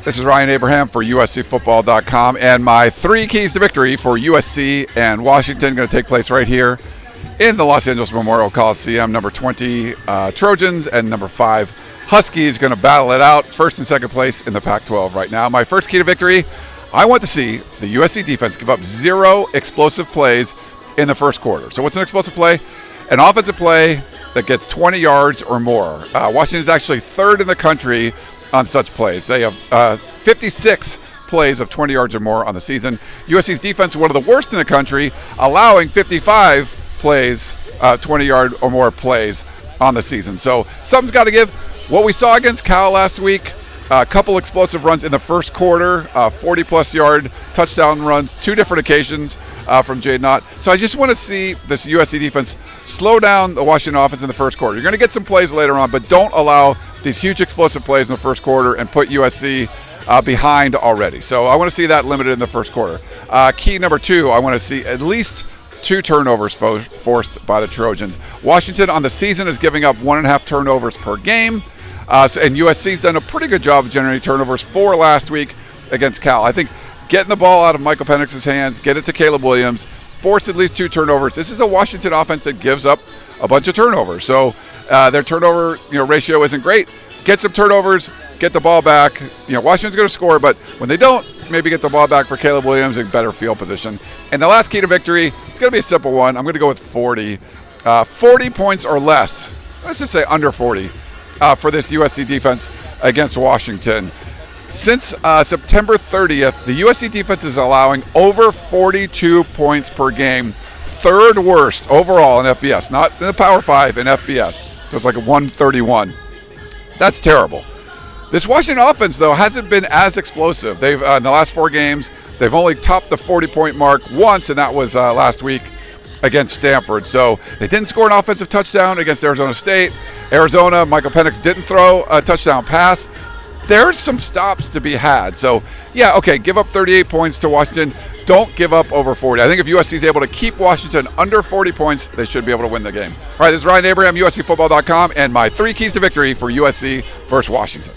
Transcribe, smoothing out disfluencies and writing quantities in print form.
This is Ryan Abraham for USCFootball.com, and my 3 keys to victory for USC and Washington going to take place right here in the Los Angeles Memorial Coliseum. Number 20 Trojans and number 5 Huskies going to battle it out, first and second place in the Pac-12 right now. My first key to victory, I want to see the USC defense give up 0 explosive plays in the first quarter. So what's an explosive play? An offensive play that gets 20 yards or more. Washington is actually 3rd in the country on such plays. They have 56 plays of 20 yards or more on the season. USC's defense is one of the worst in the country, allowing 55 plays, 20-yard or more plays on the season. So something's got to give. What we saw against Cal last week, a couple explosive runs in the first quarter, 40-plus yard touchdown runs, 2 different occasions from Jade Knott. So I just want to see this USC defense slow down the Washington offense in the first quarter. You're going to get some plays later on, but don't allow these huge explosive plays in the first quarter and put USC behind already. So I want to see that limited in the first quarter. Key number 2, I want to see at least 2 turnovers forced by the Trojans. Washington on the season is giving up 1.5 turnovers per game. And USC's done a pretty good job of generating turnovers. 4 last week against Cal. I think getting the ball out of Michael Penix's hands, get it to Caleb Williams, force at least 2 turnovers. This is a Washington offense that gives up a bunch of turnovers. So their turnover ratio isn't great. Get some turnovers, get the ball back. Washington's going to score, but when they don't, maybe get the ball back for Caleb Williams in better field position. And the last key to victory, it's going to be a simple one. I'm going to go with 40. 40 points or less. Let's just say under 40 for this USC defense against Washington. Since September 30th, the USC defense is allowing over 42 points per game. 3rd worst overall in FBS, not in the Power 5 in FBS. So it's like a 131. That's terrible. This Washington offense, though, hasn't been as explosive. They've in the last 4 games, they've only topped the 40-point mark once, and that was last week against Stanford. So they didn't score an offensive touchdown against Arizona State. Arizona, Michael Penix didn't throw a touchdown pass. There's some stops to be had. So, yeah, okay, give up 38 points to Washington. Don't give up over 40. I think if USC is able to keep Washington under 40 points, they should be able to win the game. All right, this is Ryan Abraham, USCFootball.com, and my 3 keys to victory for USC versus Washington.